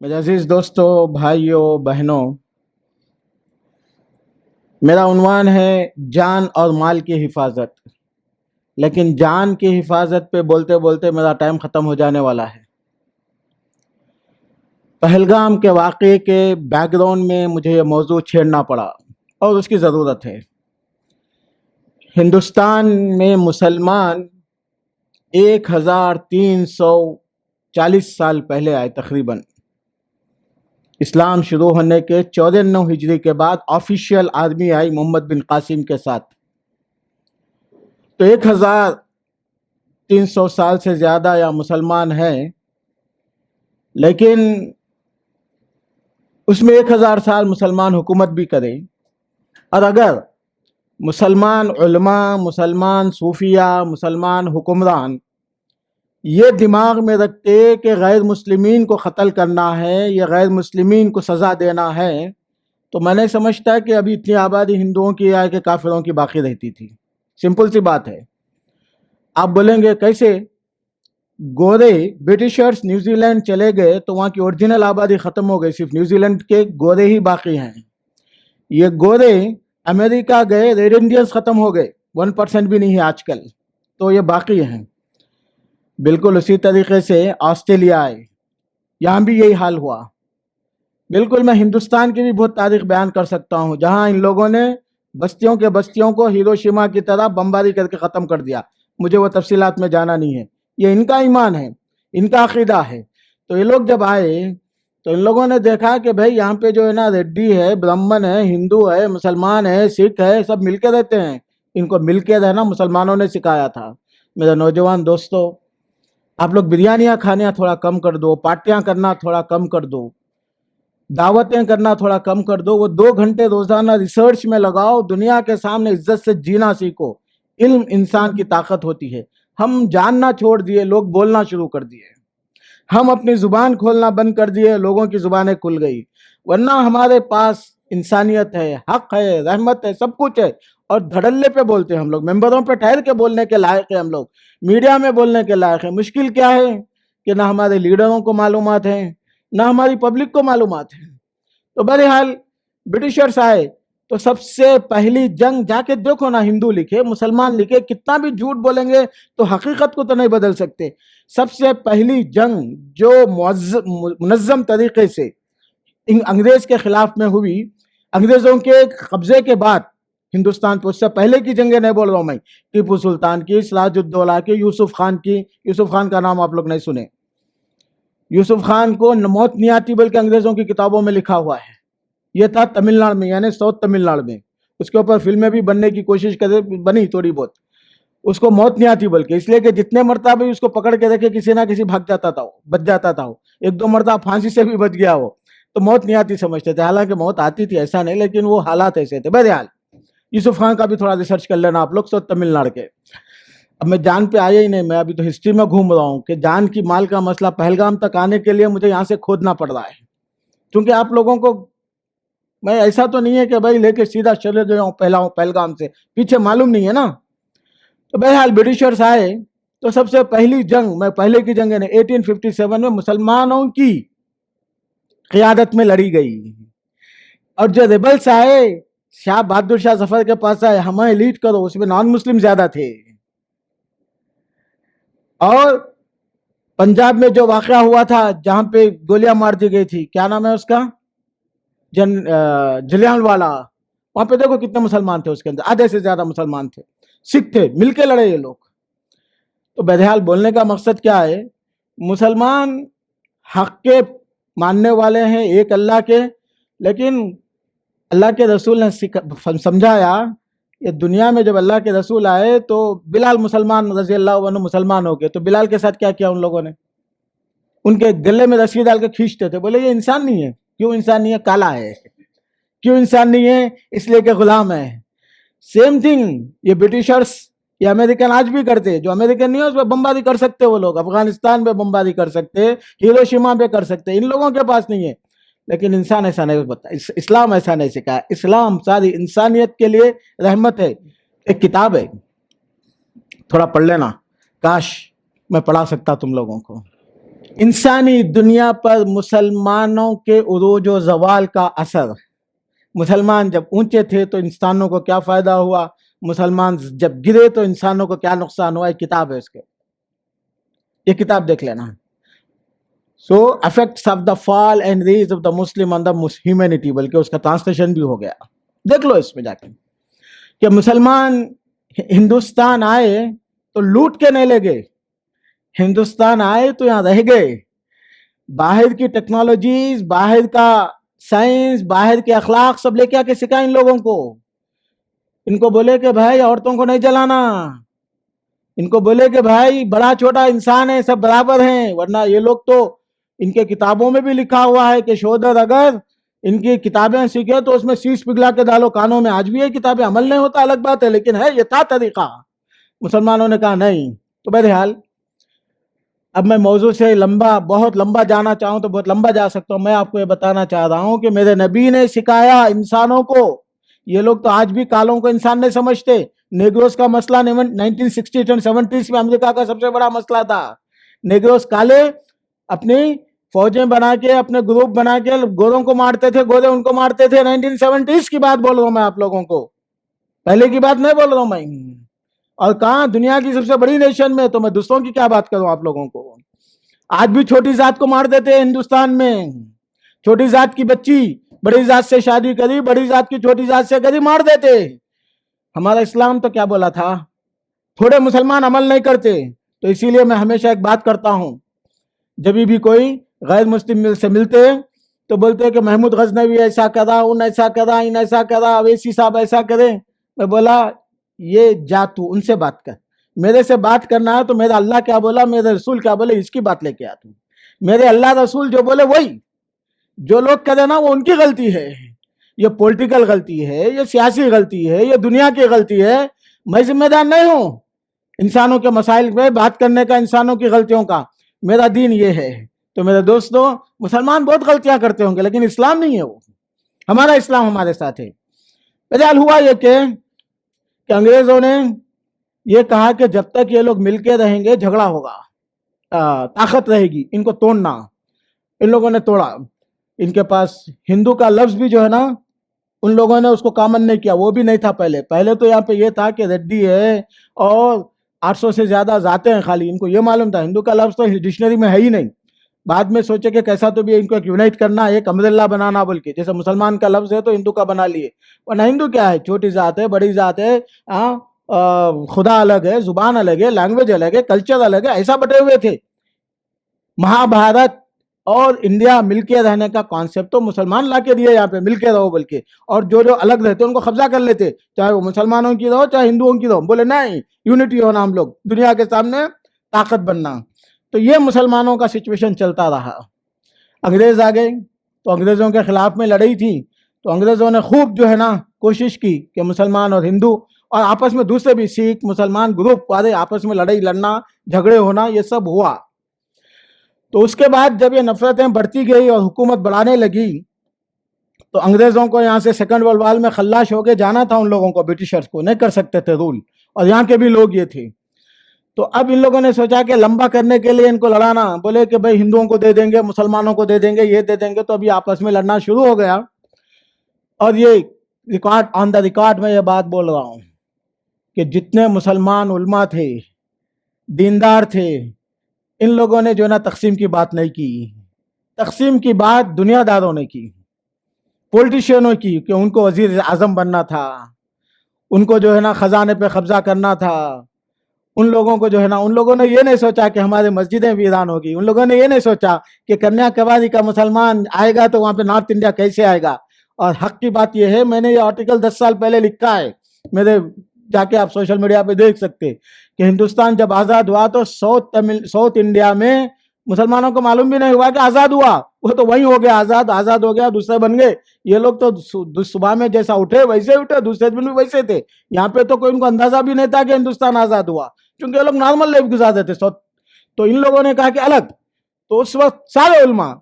میرے عزیز دوستو، بھائیوں، بہنوں، میرا عنوان ہے جان اور مال کی حفاظت۔ لیکن جان کی حفاظت پہ بولتے بولتے میرا ٹائم ختم ہو جانے والا ہے۔ پہلگام کے واقعے کے بیک گراؤنڈ میں مجھے یہ موضوع چھیڑنا پڑا اور اس کی ضرورت ہے۔ ہندوستان میں مسلمان 1340 سال پہلے آئے تقریباً۔ اسلام شروع ہونے کے 94 ہجری کے بعد آفیشیل آرمی آئی محمد بن قاسم کے ساتھ۔ تو 1300 سال سے زیادہ یا مسلمان ہیں، لیکن اس میں 1000 سال مسلمان حکومت بھی کرے، اور اگر مسلمان علماء، مسلمان صوفیہ، مسلمان حکمران یہ دماغ میں رکھتے کہ غیر مسلمین کو قتل کرنا ہے یا غیر مسلمین کو سزا دینا ہے، تو میں نہیں سمجھتا کہ ابھی اتنی آبادی ہندوؤں کی یا کہ کافروں کی باقی رہتی تھی۔ سمپل سی بات ہے۔ آپ بولیں گے کیسے؟ گورے برٹشرز نیوزی لینڈ چلے گئے تو وہاں کی اوریجنل آبادی ختم ہو گئی، صرف نیوزی لینڈ کے گورے ہی باقی ہیں۔ یہ گورے امریکہ گئے، ریڈ انڈینز ختم ہو گئے، 1% بھی نہیں ہے آج کل، تو یہ باقی ہیں۔ بالکل اسی طریقے سے آسٹریلیا آئے، یہاں بھی یہی حال ہوا۔ بالکل میں ہندوستان کی بھی بہت تاریخ بیان کر سکتا ہوں، جہاں ان لوگوں نے بستیوں کو ہیروشیما کی طرح بمباری کر کے ختم کر دیا۔ مجھے وہ تفصیلات میں جانا نہیں ہے، یہ ان کا ایمان ہے، ان کا عقیدہ ہے۔ تو یہ لوگ جب آئے تو ان لوگوں نے دیکھا کہ بھائی یہاں پہ جو ہے نا ریڈی ہے، برہمن ہے، ہندو ہے، مسلمان ہے، سکھ ہے، سب مل کے رہتے ہیں۔ ان کو مل کے رہنا مسلمانوں نے سکھایا تھا۔ میرے نوجوان دوستو، آپ لوگ بریانیاں کھانا تھوڑا کم کر دو، پارٹیاں کرنا تھوڑا کم کر دو، دعوتیں کرنا تھوڑا کم کر دو۔ وہ 2 گھنٹے روزانہ ریسرچ میں لگاؤ، دنیا کے سامنے عزت سے جینا سیکھو۔ علم انسان کی طاقت ہوتی ہے۔ ہم جاننا چھوڑ دیے، لوگ بولنا شروع کر دیے۔ ہم اپنی زبان کھولنا بند کر دیے، لوگوں کی زبانیں کھل گئی۔ ورنہ ہمارے پاس انسانیت ہے، حق ہے، رحمت ہے، سب کچھ ہے، اور دھڑلے پہ بولتے ہیں ہم لوگ۔ ممبروں پہ ٹھہر کے بولنے کے لائق ہیں ہم لوگ، میڈیا میں بولنے کے لائق ہیں۔ مشکل کیا ہے کہ نہ ہمارے لیڈروں کو معلومات ہیں، نہ ہماری پبلک کو معلومات ہیں۔ تو بہرحال برٹشرز آئے تو سب سے پہلی جنگ، جا کے دیکھو نا، ہندو لکھے، مسلمان لکھے، کتنا بھی جھوٹ بولیں گے تو حقیقت کو تو نہیں بدل سکتے۔ سب سے پہلی جنگ جو منظم طریقے سے انگریز کے خلاف میں ہوئی، انگریزوں کے قبضے کے بعد ہندوستان پہ، اس سے پہلے کی جنگیں نہیں بول رہا ہوں میں، ٹیپو سلطان کی، سراج الدولہ کی، یوسف خان کی۔ یوسف خان کا نام آپ لوگ نہیں سنے۔ یوسف خان کو موت نہیں آتی بلکہ انگریزوں کی کتابوں میں لکھا ہوا ہے۔ یہ تھا تمل ناڈو میں، یعنی ساؤتھ تمل ناڈو میں۔ اس کے اوپر فلمیں بھی بننے کی کوشش کرے، بنی تھوڑی بہت۔ اس کو موت نہیں آتی بلکہ اس لیے کہ جتنے مرتبہ اس کو پکڑ کے رکھے کسی نہ کسی بھاگ جاتا تھا، بچ جاتا تھا۔ 1-2 مرتبہ پھانسی سے بھی بچ گیا وہ، تو موت نہیں آتی سمجھتے تھے، حالانکہ موت آتی تھی، ایسا نہیں، لیکن وہ حالات ایسے تھے۔ بہرحال یوسف خان کا بھی تھوڑا ریسرچ کر لینا آپ لوگ، ساؤتھ تمل ناڈو کے۔ اب میں جان پہ آیا ہی نہیں، میں ابھی تو ہسٹری میں گھوم رہا ہوں کہ جان کی مال کا مسئلہ پہلگام تک آنے کے لیے مجھے یہاں سے کھودنا پڑ رہا ہے، کیونکہ آپ لوگوں کو میں ایسا تو نہیں ہے کہ بھائی لے کے سیدھا چلے گیا ہوں پہلگام سے، پیچھے معلوم نہیں ہے نا۔ تو بہرحال برٹشرز آئے تو سب سے پہلی جنگ، میں پہلے کی جنگ 1857 میں مسلمانوں کی قیادت میں لڑی گئی، اور جو ریبلز آئے شاہ بہادر شاہ ظفر کے پاس آئے، ہمیں لیڈ کرو، اس میں نان مسلم زیادہ تھے۔ اور پنجاب میں جو واقعہ ہوا تھا جہاں پہ گولیاں مار دی گئی تھی، کیا نام ہے اس کا، جلیان والا، وہاں پہ دیکھو کتنے مسلمان تھے، اس کے اندر آدھے سے زیادہ مسلمان تھے، سکھ تھے، مل کے لڑے یہ لوگ۔ تو بہرحال بولنے کا مقصد کیا ہے، مسلمان حق کے ماننے والے ہیں، ایک اللہ کے، لیکن اللہ کے رسول نے سمجھایا، یہ دنیا میں جب اللہ کے رسول آئے تو بلال مسلمان رضی اللہ عنہ مسلمان ہو گئے، تو بلال کے ساتھ کیا کیا ان لوگوں نے، ان کے گلے میں رسی ڈال کے کھینچتے تھے، بولے یہ انسان نہیں ہے۔ کیوں انسان نہیں ہے؟ کالا ہے۔ کیوں انسان نہیں ہے؟ اس لیے کہ غلام ہے۔ سیم تھنگ یہ برٹشرز، یہ امریکن آج بھی کرتے، جو امریکن نہیں ہے اس پہ بمباری کر سکتے وہ لوگ، افغانستان پہ بمباری کر سکتے، ہیروشیما پہ کر سکتے، ان لوگوں کے پاس نہیں ہے۔ لیکن انسان ایسا نہیں بتا، اسلام ایسا نہیں سکھایا۔ اسلام ساری انسانیت کے لیے رحمت ہے۔ ایک کتاب ہے، تھوڑا پڑھ لینا، کاش میں پڑھا سکتا تم لوگوں کو۔ انسانی دنیا پر مسلمانوں کے عروج و زوال کا اثر. مسلمان جب اونچے تھے تو انسانوں کو کیا فائدہ ہوا، مسلمان جب گرے تو انسانوں کو کیا نقصان ہوا. ایک کتاب ہے اس کے، یہ کتاب دیکھ لینا. So effects of the fall and rise of the Muslim on the humanity, بلکہ اس کا ٹرانسلیشن بھی ہو گیا، دیکھ لو اس میں جا کے کہ مسلمان ہندوستان آئے تو لوٹ کے نہیں لے گئے، ہندوستان آئے تو یہاں رہ گئے. باہر کی ٹیکنالوجیز، باہر کا سائنس، باہر کے اخلاق سب لے کے آ کے سکھائے ان لوگوں کو. ان کو بولے کہ بھائی عورتوں کو نہیں جلانا، ان کو بولے کہ بھائی بڑا چھوٹا انسان ہے، سب برابر ہیں. ورنہ یہ لوگ تو ان کے کتابوں میں بھی لکھا ہوا ہے کہ شودر اگر ان کی کتابیں سیکھے تو اس میں سیس پگھلا کے ڈالو کانوں میں. آج بھی یہ کتابیں عمل نہیں ہوتا الگ بات ہے، لیکن ہے یہ تھا طریقہ. مسلمانوں نے کہا نہیں. تو بہرحال اب میں موضوع سے بہت لمبا جانا چاہوں تو بہت لمبا جا سکتا ہوں. میں آپ کو یہ بتانا چاہ رہا ہوں کہ میرے نبی نے سکھایا انسانوں کو. یہ لوگ تو آج بھی کالوں کو انسان نہیں سمجھتے. نیگروز کا مسئلہ 1960 70s میں امریکہ کا سب سے بڑا مسئلہ تھا. نیگروز کالے اپنی فوجیں بنا کے، اپنے گروپ بنا کے گوروں کو مارتے تھے، گورے ان کو مارتے تھے. 1970s کی بات بول رہا ہوں میں آپ لوگوں کو، پہلے کی بات نہیں بول رہا ہوں میں. اور کہاں دنیا کی سب سے بڑی نیشن میں، تو میں دوسروں کی کیا بات کروں آپ لوگوں کو. آج بھی چھوٹی ذات کو مار دیتے ہیں ہندوستان میں. چھوٹی ذات کی بچی بڑی ذات سے شادی کری، بڑی ذات کی چھوٹی ذات سے کری، مار دیتے. ہمارا اسلام تو کیا بولا تھا؟ تھوڑے مسلمان عمل نہیں کرتے. تو اسی لیے میں ہمیشہ ایک بات کرتا ہوں، جب بھی کوئی غیر مسلم سے ملتے تو بولتے ہیں کہ محمود غزنوی ایسا کرا، ان ایسا کرا، ان ایسا کرا، اویسی صاحب ایسا کرے. میں بولا یہ جا تو ان سے بات کر، میرے سے بات کرنا ہے تو میرا اللہ کیا بولا، میرے رسول کیا بولے، اس کی بات لے کے آ. تو میرے اللہ رسول جو بولے وہی. جو لوگ کرے نا وہ ان کی غلطی ہے. یہ پولیٹیکل غلطی ہے، یہ سیاسی غلطی ہے، یہ دنیا کی غلطی ہے. میں ذمہ دار نہیں ہوں انسانوں کے مسائل پہ بات کرنے کا، انسانوں کی غلطیوں کا. میرا دین یہ ہے. تو میرے دوستو، مسلمان بہت غلطیاں کرتے ہوں گے لیکن اسلام نہیں ہے وہ. ہمارا اسلام ہمارے ساتھ ہے. بہرحال ہوا یہ کہ انگریزوں نے یہ کہا کہ جب تک یہ لوگ مل کے رہیں گے جھگڑا ہوگا، طاقت رہے گی ان کو توڑنا. ان لوگوں نے توڑا. ان کے پاس ہندو کا لفظ بھی جو ہے نا، ان لوگوں نے اس کو کامن نہیں کیا، وہ بھی نہیں تھا پہلے تو یہاں پہ یہ تھا کہ ریڈی ہے اور 800 سے زیادہ ذاتیں ہیں خالی. ان کو یہ معلوم تھا ہندو کا لفظ تو ڈکشنری میں ہے ہی نہیں. بعد میں سوچے کہ کیسا تو بھی ان کو ایک یونائٹ کرنا، ایک امراللہ بنانا بول کے. جیسے مسلمان کا لفظ ہے تو ہندو کا بنا لیے. ورنہ ہندو کیا ہے؟ چھوٹی ذات ہے، بڑی ذات ہے، خدا الگ ہے، زبان الگ ہے، لینگویج الگ ہے، کلچر الگ ہے. ایسا بٹے ہوئے تھے. مہابھارت اور انڈیا مل کے رہنے کا کانسیپٹ تو مسلمان لا کے دیے یہاں پہ، مل کے رہو بول کے. اور جو الگ رہتے ان کو قبضہ کر لیتے، چاہے وہ مسلمانوں کی رہو چاہے ہندوؤں کی رہو. بولے نہیں، یونٹی ہونا، ہم لوگ دنیا کے سامنے طاقت بننا. تو یہ مسلمانوں کا سچویشن چلتا رہا. انگریز آ گئے تو انگریزوں کے خلاف میں لڑائی تھی. تو انگریزوں نے خوب جو ہے نا کوشش کی کہ مسلمان اور ہندو اور آپس میں دوسرے بھی سکھ مسلمان گروپ والے آپس میں لڑائی لڑنا، جھگڑے ہونا، یہ سب ہوا. تو اس کے بعد جب یہ نفرتیں بڑھتی گئی اور حکومت بڑھانے لگی تو انگریزوں کو یہاں سے سیکنڈ ورلڈ وار میں خلاش ہو کے جانا تھا. ان لوگوں کو، برٹشرز کو نہیں کر سکتے تھے رول، اور یہاں کے بھی لوگ یہ تھے. تو اب ان لوگوں نے سوچا کہ لمبا کرنے کے لیے ان کو لڑانا. بولے کہ بھائی ہندوؤں کو دے دیں گے، مسلمانوں کو دے دیں گے، یہ دے دیں گے. تو ابھی آپس میں لڑنا شروع ہو گیا. اور یہ ریکارڈ آن دا ریکارڈ میں یہ بات بول رہا ہوں کہ جتنے مسلمان علماء تھے، دیندار تھے، ان لوگوں نے جو ہے نا تقسیم کی بات نہیں کی. تقسیم کی بات دنیا داروں نے کی، پولیٹیشینوں کی، کہ ان کو وزیر اعظم بننا تھا، ان کو جو ہے نا خزانے پہ قبضہ کرنا تھا. ان لوگوں کو جو ہے نا، ان لوگوں نے یہ نہیں سوچا کہ ہمارے مسجدیں ویران ہوگی. ان لوگوں نے یہ نہیں سوچا کہ کنیا کباری کا مسلمان آئے گا تو وہاں پہ نارتھ انڈیا کیسے آئے گا. اور حق کی بات یہ ہے، میں نے یہ آرٹیکل 10 سال پہلے لکھا ہے، میرے جا کے آپ سوشل میڈیا پہ دیکھ سکتے کہ ہندوستان جب آزاد ہوا تو ساؤتھ انڈیا میں مسلمانوں کو معلوم بھی نہیں ہوا کہ آزاد ہوا. وہ تو وہیں ہو گیا، آزاد ہو گیا، دوسرے بن گئے. یہ لوگ تو صبح میں جیسا اٹھے ویسے اٹھے، دوسرے دن بھی ویسے تھے. یہاں پہ تو کوئی ان کو اندازہ بھی نہیں تھا کہ ہندوستان آزاد ہوا، کیونکہ یہ لوگ نارمل لائف گزارتے تھے. تو ان لوگوں نے کہا کہ الگ. تو اس وقت سارے علماء،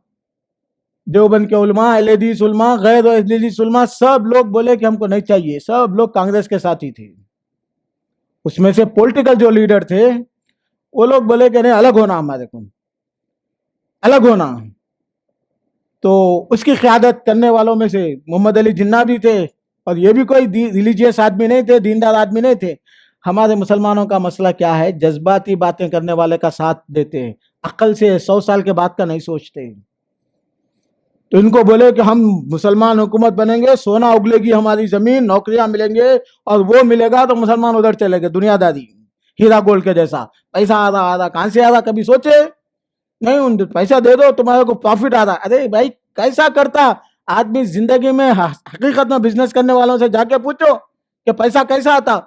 دیوبند کے علماء، اہل حدیث علماء، غیر اہل حدیث علماء، سب لوگ بولے کہ ہم کو نہیں چاہیے. سب لوگ کانگریس کے ساتھ ہی تھے. اس میں سے پولیٹیکل جو لیڈر تھے وہ لوگ بولے کہ نہیں، الگ ہونا ہمارے کو. الگ ہونا. تو اس کی قیادت کرنے والوں میں سے محمد علی جناح بھی تھے, اور یہ بھی کوئی ریلیجیس آدمی نہیں تھے, دیندار آدمی نہیں تھے. ہمارے مسلمانوں کا مسئلہ کیا ہے, جذباتی باتیں کرنے والے کا ساتھ دیتے ہیں, عقل سے 100 سال کے بعد کا نہیں سوچتے. تو ان کو بولے کہ ہم مسلمان حکومت بنیں گے, سونا اگلے گی ہماری زمین, نوکریاں ملیں گے, اور وہ ملے گا تو مسلمان ادھر چلے گئے, دنیا داری ہیرا گولڈ کے جیسا. پیسہ آ رہا کہاں سے آ رہا, کبھی سوچے نہیں. پیسہ دے دو, تمہارے کو پروفٹ آ رہا. ارے بھائی کیسا کرتا آدمی زندگی میں؟ حقیقت میں بزنس کرنے والوں سے جا کے پوچھو کہ پیسہ کیسا آتا.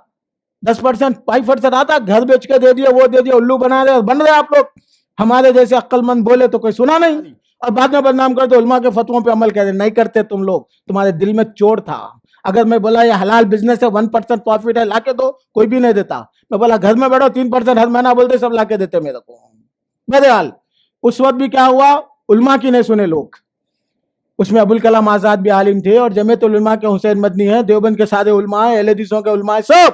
10% 5% آتا, گھر بیچ کے دے دیا, وہ دے دیا, الو بنا رہے اور بن رہے آپ لوگ. ہمارے جیسے عقل مند بولے تو کوئی سنا نہیں, اور بعد میں بدنام کرتے, علماء کے فتووں پہ عمل کرتے. نہیں کرتے تم لوگ, تمہارے دل میں چوٹ تھا. اگر میں بولا یہ حلال بزنس ہے, 1% پروفٹ ہے, لا کے دو, کوئی بھی نہیں دیتا. میں بولا گھر میں بیٹھو, 3% ہر مہینہ بولتے, سب لا کے دیتے میرے کو. میرے حال اس وقت بھی کیا ہوا, علماء کی نہیں سنے لوگ. اس میں ابوالکلام آزاد بھی عالم تھے, اور جمعیت العلماء کے حسین مدنی ہیں, دیوبند کے سارے علماء ہیں, اہل حدیثوں کے علماء ہیں, سب.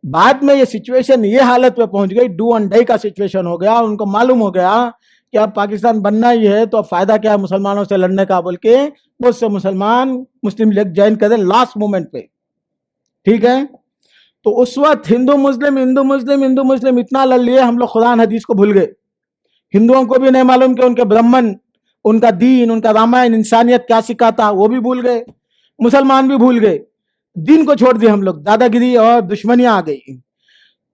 بعد میں یہ سچویشن یہ حالت پہ پہنچ گئی, ڈو اینڈ ڈائی کا سچویشن ہو گیا. ان کو معلوم ہو گیا کہ اب پاکستان بننا ہی ہے, تو اب فائدہ کیا ہے مسلمانوں سے لڑنے کا, بول کے بہت سے مسلمان مسلم لیگ جوائن کرے لاسٹ مومنٹ پہ. ٹھیک ہے, تو اس وقت ہندو مسلم اتنا لڑ لیے, ہم لوگ قرآن حدیث کو بھول گئے. ہندوؤں کو بھی نہیں معلوم کہ ان کے برہمن, ان کا دین, ان کا رامائن, انسانیت کیا سکھاتا, وہ بھی بھول گئے. مسلمان بھی بھول گئے, دین کو چھوڑ دیا ہم لوگ. دادا گیری اور دشمنیاں آ گئی.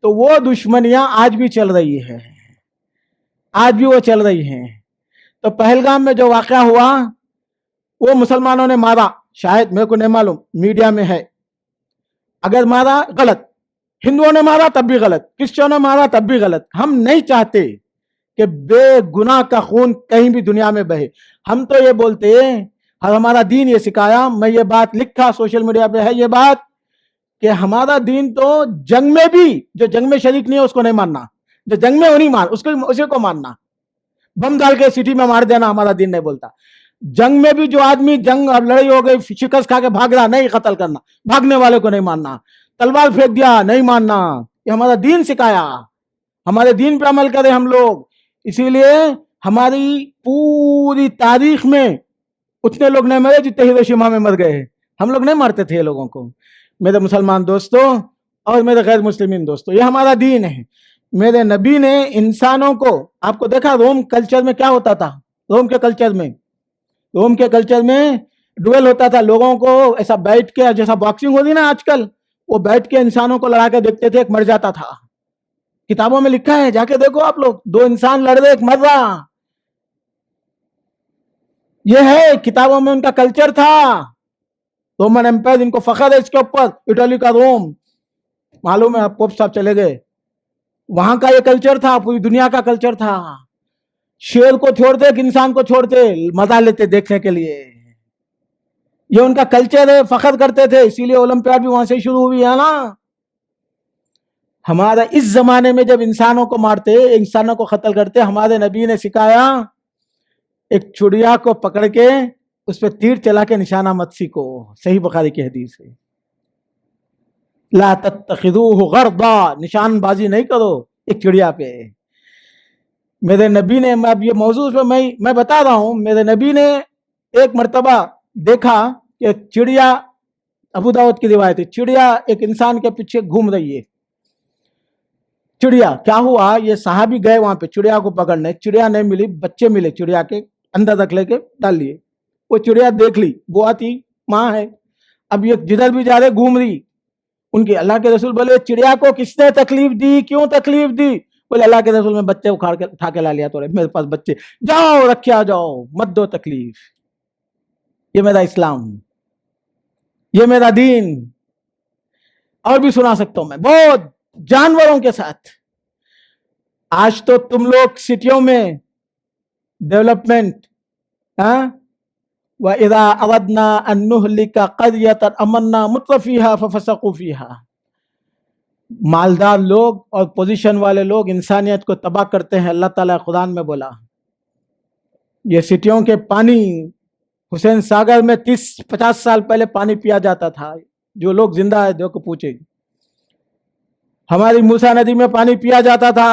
تو وہ دشمنیاں آج بھی چل رہی ہے, آج بھی وہ چل رہی ہیں. تو پہلگام میں جو واقعہ ہوا, وہ مسلمانوں نے مارا, شاید میرے کو نہیں معلوم, میڈیا میں ہے. اگر مارا غلط, ہندوؤں نے مارا تب بھی غلط, کرسچنوں نے مارا تب بھی غلط. ہم نہیں چاہتے کہ بے گناہ کا خون کہیں بھی دنیا میں بہے. ہم تو یہ بولتے ہیں, ہمارا دین یہ سکھایا, میں یہ بات لکھا سوشل میڈیا پہ ہے یہ بات, کہ ہمارا دین تو جنگ میں بھی, جو جنگ میں شریک نہیں ہے اس کو نہیں ماننا, جو جنگ میں نہیں مان اسی کو ماننا. بم ڈال کے سٹی میں مار دینا ہمارا دین نہیں بولتا. جنگ میں بھی جو آدمی جنگ اور لڑائی ہو گئی, شکست کھا کے بھاگ رہا, نہیں قتل کرنا, بھاگنے والے کو نہیں ماننا. تلوار پھینک دیا, نہیں ماننا. یہ ہمارا دین سکھایا, ہمارے دین پہ عمل کرے ہم لوگ. اسی لیے ہماری پوری تاریخ میں اتنے لوگ نہیں مرے جتنے ہیروشیما میں مر گئے. ہم لوگ نہیں مارتے تھے لوگوں کو. میرے مسلمان دوستوں اور میرے غیر مسلمین دوستوں, یہ ہمارا دین ہے. میرے نبی نے انسانوں کو, آپ کو دیکھا روم کلچر میں کیا ہوتا تھا, روم کے کلچر میں ڈویل ہوتا تھا. لوگوں کو ایسا بیٹھ کے, جیسا باکسنگ ہوتی نا آج کل, وہ بیٹھ کے انسانوں کو لڑا کے دیکھتے تھے, ایک مر جاتا تھا. کتابوں میں لکھا ہے, جا کے دیکھو آپ لوگ, 2 انسان لڑ رہے, ایک مر رہا. یہ ہے کتابوں میں ان کا کلچر تھا. رومن ایمپائر, ان کو فخر ہے اس کے اوپر, اٹلی کا روم, معلوم ہے پوپ صاحب چلے گئے, وہاں کا یہ کلچر تھا, پوری دنیا کا کلچر تھا. شیر کو چھوڑتے, ایک انسان کو چھوڑتے, مزہ لیتے دیکھنے کے لیے. یہ ان کا کلچر ہے, فخر کرتے تھے. اسی لیے اولمپیاڈ بھی وہاں سے شروع ہوئی ہے نا. ہمارا اس زمانے میں جب انسانوں کو مارتے, انسانوں کو قتل کرتے, ہمارے نبی نے سکھایا ایک چڑیا کو پکڑ کے اس پہ تیر چلا کے نشانہ مت سیکھو. صحیح بخاری کی حدیث ہے, لا تتخذوه غرضا, نشان بازی نہیں کرو ایک چڑیا پہ. میرے نبی نے, اب یہ موضوع پہ میں بتا رہا ہوں, میرے نبی نے ایک مرتبہ دیکھا کہ چڑیا, ابو داؤد کی روایت ہے, چڑیا ایک انسان کے پیچھے گھوم رہی ہے. چڑیا کیا ہوا, یہ صحابی گئے وہاں پہ چڑیا کو پکڑنے, چڑیا نہیں ملی, بچے ملے چڑیا کے, اندر رکھ لے کے ڈال لیے. وہ چڑیا دیکھ لی, وہ آتی ماں ہے. اب یہ جدھر بھی جا رہے گھوم رہی. ان کی اللہ کے رسول بولے, چڑیا کو کس نے تکلیف دی, کیوں تکلیف دی؟ بولے اللہ کے رسول, میں بچے اٹھا کے لا لیا, تو میرے پاس بچے, جاؤ رکھ کے آ جاؤ, مت دو تکلیف. یہ میرا اسلام, یہ میرا دین. اور بھی سنا سکتا ہوں میں بہت, جانوروں کے ساتھ. آج تو تم لوگ سٹیوں میں ڈیولپمنٹ, وَإِذَا أَرَدْنَا أَن نُهْلِكَ قَرْيَةً أَمَرْنَا مُتْرَفِيهَا فَفَسَقُوا فِيهَا. مالدار لوگ اور پوزیشن والے لوگ انسانیت کو تباہ کرتے ہیں. اللہ تعالیٰ قرآن میں بولا, یہ سٹیوں کے پانی, حسین ساگر میں 30-50 سال پہلے پانی پیا جاتا تھا. جو لوگ زندہ ہے جو کو پوچھے, ہماری موسیٰ ندی میں پانی پیا جاتا تھا.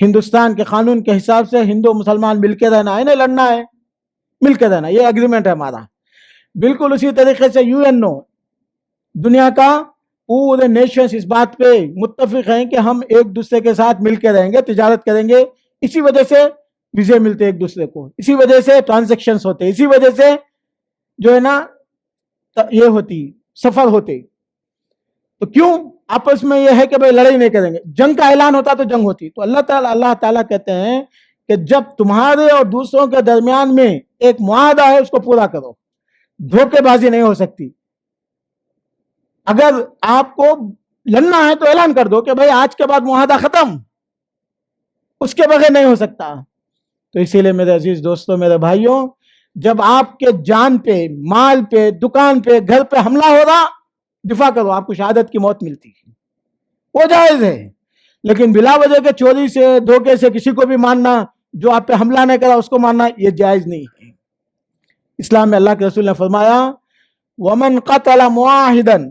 ہندوستان کے قانون کے حساب سے ہندو مسلمان مل کے رہنا ہے، نہیں لڑنا ہے، مل کے رہنا، یہ اگریمنٹ ہے ہمارا۔ بالکل اسی طریقے سے UN دنیا کا پورے نیشنز اس بات پہ متفق ہیں کہ ہم ایک دوسرے کے ساتھ مل کے رہیں گے، تجارت کریں گے، اسی وجہ سے ویزے ملتے ایک دوسرے کو، اسی وجہ سے ٹرانزیکشنز ہوتے، اسی وجہ سے جو ہے نا یہ ہوتی، سفر ہوتے۔ تو کیوں آپس میں یہ ہے کہ بھائی لڑائی نہیں کریں گے، جنگ کا اعلان ہوتا تو جنگ ہوتی۔ تو اللہ تعالیٰ کہتے ہیں کہ جب تمہارے اور دوسروں کے درمیان میں ایک معاہدہ ہے اس کو پورا کرو، دھوکے بازی نہیں ہو سکتی۔ اگر آپ کو لڑنا ہے تو اعلان کر دو کہ بھائی آج کے بعد معاہدہ ختم، اس کے بغیر نہیں ہو سکتا۔ تو اسی لیے میرے عزیز دوستوں، میرے بھائیوں، جب آپ کے جان پہ، مال پہ، دکان پہ، گھر پہ حملہ ہو رہا، دفاع کرو، آپ کو شہادت کی موت ملتی ہے، وہ جائز ہے۔ لیکن بلا وجہ کے چوری سے، دھوکے سے کسی کو بھی مارنا، جو آپ پہ حملہ نہیں کرا اس کو مارنا، یہ جائز نہیں ہے۔ اسلام میں اللہ کے رسول نے فرمایا وَمَنْ قَتَلَ مُعَاهِدًا،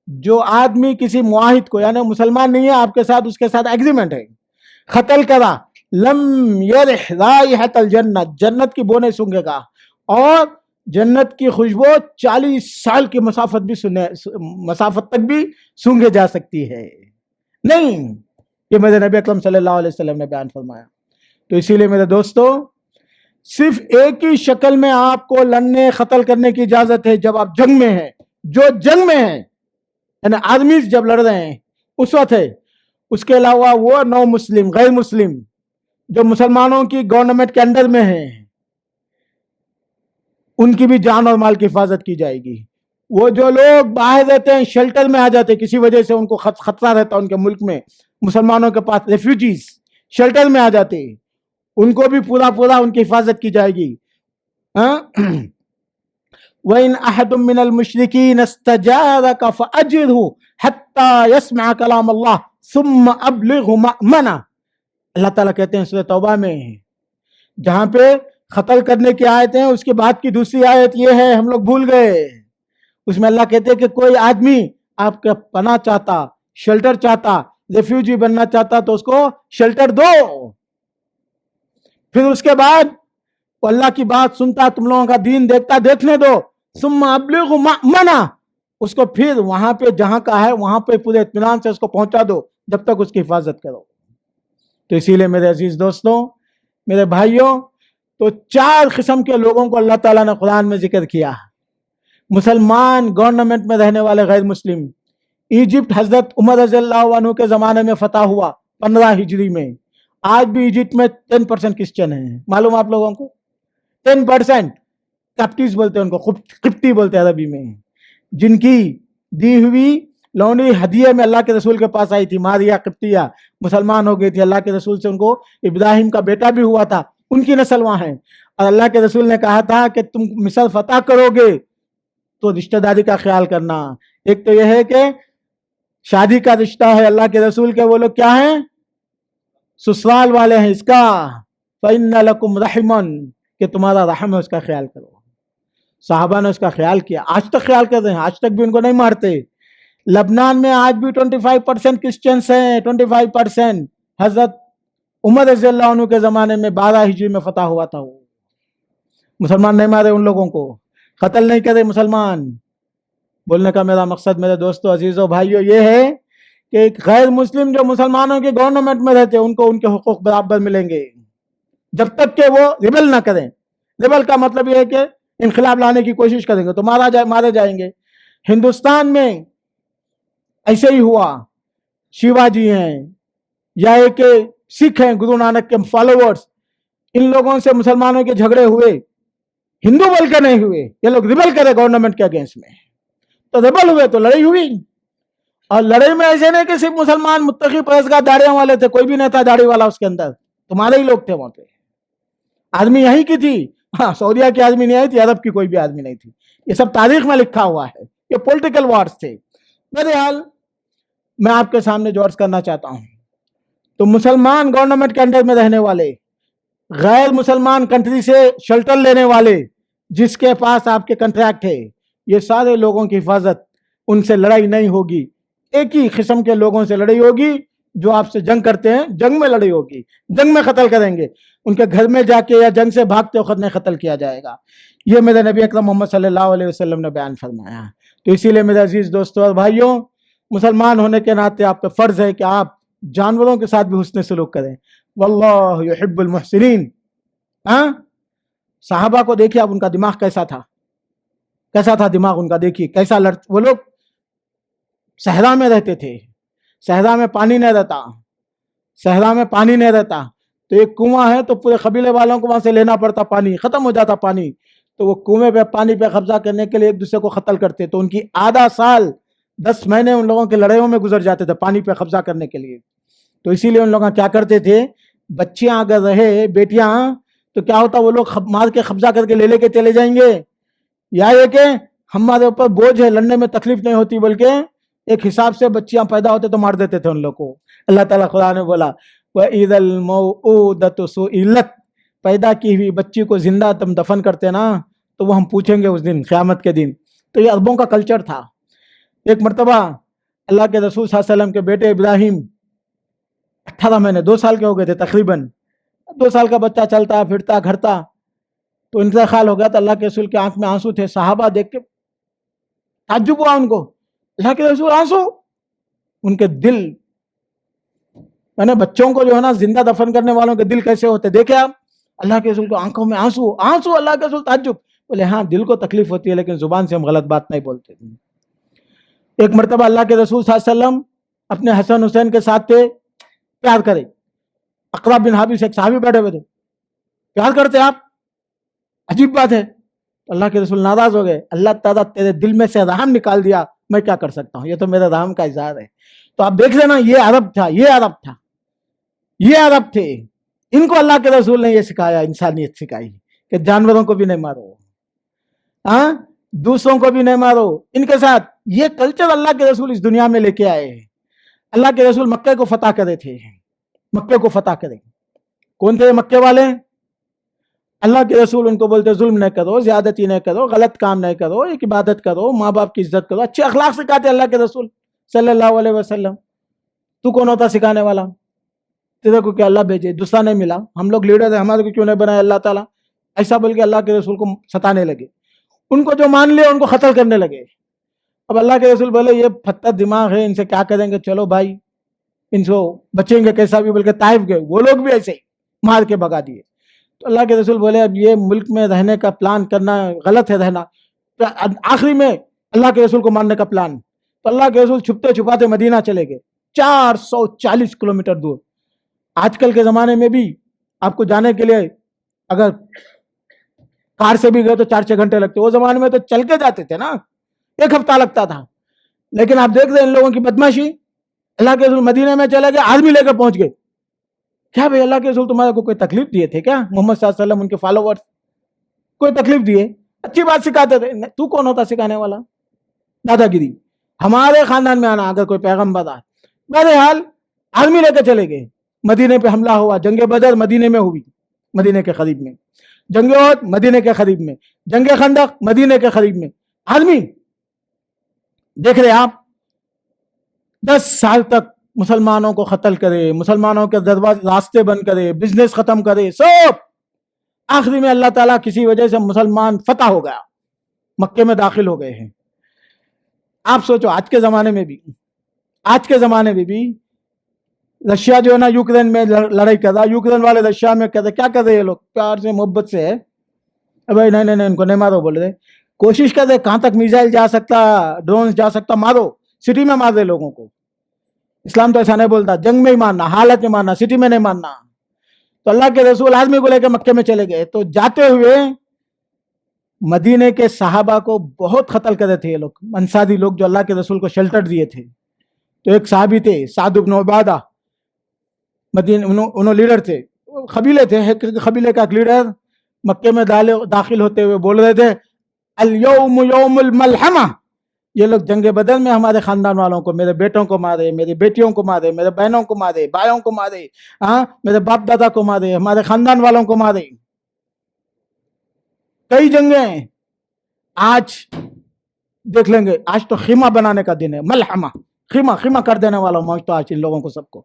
جو آدمی کسی معاہد کو، یعنی مسلمان نہیں ہے آپ کے ساتھ، اس کے ساتھ ایگریمنٹ ہے، قتل کرا، لم یرح رائحۃ الجنت، جنت کی بو نہیں سونگے گا، اور جنت کی خوشبو 40 سال کی مسافت تک بھی سونگے جا سکتی ہے۔ نہیں، یہ میرے نبی اکرم صلی اللہ علیہ وسلم نے بیان فرمایا۔ تو اسی لیے میرے دوستو، صرف ایک ہی شکل میں آپ کو لڑنے، قتل کرنے کی اجازت ہے، جب آپ جنگ میں ہیں۔ جو جنگ میں ہیں، یعنی آدمی جب لڑ رہے ہیں اس وقت ہے۔ اس کے علاوہ وہ نو مسلم، غیر مسلم جو مسلمانوں کی گورنمنٹ کے انڈر میں ہیں، ان کی بھی جان اور مال کی حفاظت کی جائے گی۔ وہ جو لوگ باہر رہتے ہیں، شیلٹر میں آ جاتے ہیں، کسی وجہ سے ان کو خطرہ رہتا ہے ان کے ملک میں، مسلمانوں کے پاس ریفیوجیز شیلٹر میں آ جاتے ہیں، ان کو بھی پورا ان کی حفاظت کی جائے گی۔ وَإِنْ أَحَدٌ مِّنَ الْمُشْرِكِينَ اسْتَجَارَكَ فَأَجِرْهُ حَتَّى يَسْمَعَ كَلَامَ اللَّهِ ثُمَّ أَبْلِغْهُ مَأْمَنَهُ۔ اللہ تعالیٰ کہتے ہیں سورۃ توبہ میں، جہاں پہ قتل کرنے کی آیت ہیں، اس کے بعد کی دوسری آیت یہ ہے، ہم لوگ بھول گئے، اس میں اللہ کہتے ہیں کہ کوئی آدمی آپ کا پناہ چاہتا، شیلٹر چاہتا، ریفیوجی بننا چاہتا تو اس کو شیلٹر دو، پھر اس کے بعد وہ اللہ کی بات سنتا، تم لوگوں کا دین دیکھتا، دیکھنے دو، ثم ابلغ مأمنہ، اس کو پھر وہاں پہ جہاں کا ہے وہاں پہ پورے اطمینان سے اس کو پہنچا دو، جب تک اس کی حفاظت کرو۔ تو اسی لیے میرے عزیز دوستوں، میرے بھائیوں، تو 4 قسم کے لوگوں کو اللہ تعالیٰ نے قرآن میں ذکر کیا۔ مسلمان گورنمنٹ میں رہنے والے غیر مسلم، ایجپٹ حضرت عمر رضی اللہ عنہ کے زمانے میں فتح ہوا 15 ہجری میں، آج بھی ایجپٹ میں 10% کرسچن ہیں، معلوم آپ لوگوں کو؟ 10% کپٹیز بولتے ہیں ان کو، قبطی بولتے ہیں عربی میں، جن کی دی ہوئی لونڈی ہدیہ میں اللہ کے رسول کے پاس آئی تھی، ماریا قبطیہ، مسلمان ہو گئی تھی، اللہ کے رسول سے ان کو ابراہیم کا بیٹا بھی ہوا تھا، ان کی نسل وہاں ہے۔ اور اللہ کے رسول نے کہا تھا کہ تم مصر فتح کرو گے تو رشتہ داری کا خیال کرنا۔ ایک تو یہ ہے کہ شادی کا رشتہ ہے، اللہ کے رسول کے وہ لوگ کیا ہیں؟ سسرال والے ہیں، اس کا فَإِنَّ لَكُمْ رَحِمًا، کہ تمہارا رحم ہے، اس کا خیال کرو۔ صحابہ نے اس کا خیال کیا، آج تک خیال کر رہے ہیں، آج تک بھی ان کو نہیں مارتے۔ لبنان میں آج بھی 25% کرسچنس ہیں، 25%۔ حضرت عمر رضی اللہ عنہ کے زمانے میں 12 ہجری میں فتح ہوا تھا، وہ مسلمان نہیں مارے ان لوگوں کو، قتل نہیں کرے مسلمان۔ بولنے کا میرا مقصد میرے دوستو، عزیزو، بھائیو، یہ ہے کہ ایک غیر مسلم جو مسلمانوں کے گورنمنٹ میں رہتے ان کو ان کے حقوق برابر ملیں گے، جب تک کہ وہ ریبل نہ کریں۔ ریبل کا مطلب یہ ہے کہ انقلاب لانے کی کوشش کریں گے تو مارے جائیں گے۔ ہندوستان میں ایسے ہی ہوا، شیوا جی ہیں یا ایک سکھ ہیں، گرو نانک کے فالوورز، ان لوگوں سے مسلمانوں کے جھگڑے ہوئے، ہندو بول کے نہیں ہوئے، یہ لوگ ریبل کرے گورنمنٹ کے اگینسٹ میں، تو ریبل ہوئے تو لڑائی ہوئی۔ اور لڑائی میں ایسے نہیں کہ صرف مسلمان متقی پرہیزگار داڑیاں والے تھے، کوئی بھی نہیں تھا داڑھی والا اس کے اندر، تمہارے ہی لوگ تھے وہاں پہ، آدمی یہی کی تھی، ہاں سعودیہ کی آدمی نہیں آئی تھی، عرب کی کوئی بھی آدمی نہیں تھی، یہ سب تاریخ میں لکھا ہوا ہے، یہ پولیٹیکل وارز تھے۔ بہرحال میں آپ کے سامنے جو عرض کرنا چاہتا ہوں، تو مسلمان گورنمنٹ کے انڈر میں رہنے والے، غیر مسلمان کنٹری سے شیلٹر لینے والے، جس کے پاس آپ کے کنٹریکٹ ہے، یہ سارے لوگوں کی حفاظت، ان سے لڑائی نہیں ہوگی۔ ایک ہی قسم کے لوگوں سے لڑائی ہوگی جو آپ سے جنگ کرتے ہیں جنگ میں لڑائی ہوگی, جنگ میں قتل کریں گے, ان کے گھر میں جا کے یا جنگ سے بھاگتے وقت نہیں قتل کیا جائے گا. یہ میرے نبی اکرم محمد صلی اللہ علیہ وسلم نے بیان فرمایا. تو اسی لیے میرے عزیز دوستوں اور بھائیوں, مسلمان ہونے کے ناطے آپ پہ فرض ہے کہ آپ جانوروں کے ساتھ بھی حسن سلوک کریں. واللہ یحب المحسنین. صحابہ کو دیکھیے آپ, ان کا دماغ کیسا تھا, کیسا تھا دماغ ان کا, دیکھیے کیسا وہ لوگ صحرا میں رہتے تھے, صحرا میں پانی نہیں رہتا, صحرا میں پانی نہیں رہتا, تو ایک کنواں ہے تو پورے قبیلے والوں کو وہاں سے لینا پڑتا, پانی ختم ہو جاتا پانی, تو وہ کنویں پہ پانی پہ قبضہ کرنے کے لیے ایک دوسرے کو قتل کرتے, تو ان کی آدھا سال 10 مہینے ان لوگوں کے لڑائیوں میں گزر جاتے تھے پانی پہ قبضہ کرنے کے لیے. تو اسی لیے ان لوگ کیا کرتے تھے, بچیاں اگر رہے بیٹیاں تو کیا ہوتا, وہ لوگ مار کے قبضہ کر کے لے کے چلے جائیں گے, یا یہ کہ ہمارے اوپر بوجھ ہے, لڑنے میں تکلیف نہیں ہوتی, بلکہ ایک حساب سے بچیاں پیدا ہوتے تو مار دیتے تھے ان لوگ کو. اللہ تعالیٰ خدا نے بولا وَإِذَا الْمَوْءُودَةُ سُئِلَتْ, پیدا کی ہوئی بچی کو زندہ تم دفن کرتے نا تو وہ ہم پوچھیں گے اس دن, قیامت کے دن. تو یہ عربوں کا کلچر تھا. ایک مرتبہ اللہ کے رسول صلی اللہ علیہ وسلم کے بیٹے ابراہیم 18 مہینے 2 سال کے ہو گئے تھے تقریباً, 2 سال کا بچہ چلتا پھرتا گھرتا, تو انتقال ہو گیا. تو اللہ کے رسول کے آنکھ میں آنسو تھے. صحابہ دیکھ کے تعجب ہوا ان کو, اللہ کے رسول آنسو, ان کے دل, میں نے بچوں کو جو ہے نا زندہ دفن کرنے والوں کے دل کیسے ہوتے دیکھے آپ, اللہ کے رسول کو آنکھوں میں آنسو, آنسو, اللہ کے رسول تعجب, بولے ہاں دل کو تکلیف ہوتی ہے لیکن زبان سے ہم غلط بات نہیں بولتے. ایک مرتبہ اللہ کے رسول صلی اللہ علیہ وسلم اپنے حسن حسین کے ساتھ تھے, پیار کرے. اقرا بن حابس ایک صحابی بیٹھے ہوئے تھے, پیار کرتے آپ, عجیب بات ہے. اللہ کے رسول ناراض ہو گئے, اللہ تعالیٰ تیرے دل میں سے رحم نکال دیا, میں کیا کر سکتا ہوں, یہ تو میرے رحم کا اظہار ہے. تو آپ دیکھ لینا, یہ عرب تھا, یہ عرب تھا, یہ عرب تھے. ان کو اللہ کے رسول نے یہ سکھایا, انسانیت سکھائی کہ جانوروں کو بھی نہیں مارو, دوسروں کو بھی نہیں مارو. ان کے ساتھ یہ کلچر اللہ کے رسول اس دنیا میں لے کے آئے. اللہ کے رسول مکے کو فتح کرے تھے, مکے کو فتح کرے. کون تھے مکے والے؟ اللہ کے رسول ان کو بولتے ظلم نہیں کرو, زیادتی نہیں کرو, غلط کام نہیں کرو, ایک عبادت کرو, ماں باپ کی عزت کرو, اچھے اخلاق سکھاتے اللہ کے رسول صلی اللہ علیہ وسلم. تو کون ہوتا سکھانے والا؟ تیرے کو کیا اللہ بھیجے, دوسرا نہیں ملا, ہم لوگ لیڈر ہیں, ہمارے کو کیوں نہیں بنایا اللہ تعالیٰ, ایسا بول کے اللہ کے رسول کو ستانے لگے. ان کو جو مان لیا ان کو قتل کرنے لگے. اب اللہ کے رسول بولے یہ پتھر دماغ ہے, ان سے کیا کریں گے, چلو بھائی ان سے بچیں گے کیسا بھی, بول کے طائف گئے. وہ لوگ بھی ایسے ہی مار کے بھگا دیے. تو اللہ کے رسول بولے اب یہ ملک میں رہنے کا پلان کرنا غلط ہے, رہنا. آخری میں اللہ کے رسول کو مارنے کا پلان. تو اللہ کے رسول چھپتے چھپاتے مدینہ چلے گئے, 440 کلومیٹر دور. آج کل کے زمانے میں بھی آپ کو جانے کے لیے اگر کار سے بھی گئے تو 4-6 گھنٹے لگتے, وہ زمانے میں تو چل کے جاتے تھے نا, 1 ہفتہ لگتا تھا. لیکن آپ دیکھ رہے ہیں ان لوگوں کی بدماشی. اللہ کے رسول مدینے میں چلے گئے, آدمی لے کے پہنچ گئے. کیا بھائی اللہ کے رسول تمہارے کو کوئی تکلیف دیے تھے کیا؟ محمد صلی اللہ علیہ وسلم ان کے فالوورز کوئی تکلیف دیے؟ اچھی بات سکھاتے تھے. تو کون ہوتا سکھانے والا؟ دادا گیری. ہمارے خاندان میں آنا اگر کوئی پیغمبر آ. بہرحال آدمی لے کے چلے گئے. مدینے پہ حملہ ہوا. جنگ بدر مدینے میں ہوئی, مدینے کے قریب میں. جنگ احد مدینے کے قریب میں. جنگ خندق مدینے کے قریب میں. آدمی دیکھ رہے آپ 10 سال تک مسلمانوں کو قتل کرے, مسلمانوں کے دروازے راستے بند کرے, بزنس ختم کرے, سب. آخری میں اللہ تعالیٰ کسی وجہ سے مسلمان فتح ہو گیا, مکے میں داخل ہو گئے ہیں. آپ سوچو آج کے زمانے میں بھی رشیا جو ہے نا یوکرین میں لڑائی کر رہا, یوکرین والے رشیا میں کر رہے, کیا کر رہے ہیں لوگ؟ پیار سے محبت سے ہے, بھائی نہیں ان کو نہیں مارو بول رہے, کوشش کر رہے کہاں تک میزائل جا سکتا, ڈرون جا سکتا, مارو, سٹی میں مار دے لوگوں کو. اسلام تو ایسا نہیں بولتا, جنگ میں ہی مارنا, حالت میں مارنا, سٹی میں نہیں مارنا. تو اللہ کے رسول آدمی کو لے کے مکے میں چلے گئے. تو جاتے ہوئے مدینے کے صحابہ کو بہت قتل کرے تھے یہ لوگ, انصاری لوگ جو اللہ کے رسول کو شیلٹر دیے تھے. تو ایک صحابی تھے سعد بن عبادہ, مدینے انہوں لیڈر تھے, قبیلے تھے, قبیلے کا ایک لیڈر مکے میں داخل ہوتے ہوئے بول رہے تھے الیوم یوم الملحمہ, یہ لوگ جنگ بدر میں ہمارے خاندان والوں کو, میرے بیٹوں کو مارے, میری بیٹیوں کو مارے, میرے بہنوں کو مارے, بھائیوں کو مارے, میرے باپ دادا کو مارے, ہمارے خاندان والوں کو مارے. کئی جنگیں. آج دیکھ لیں گے, آج تو خیمہ بنانے کا دن ہے, ملحمہ, خیمہ کر دینے والا موج تو آج ان لوگوں کو سب کو.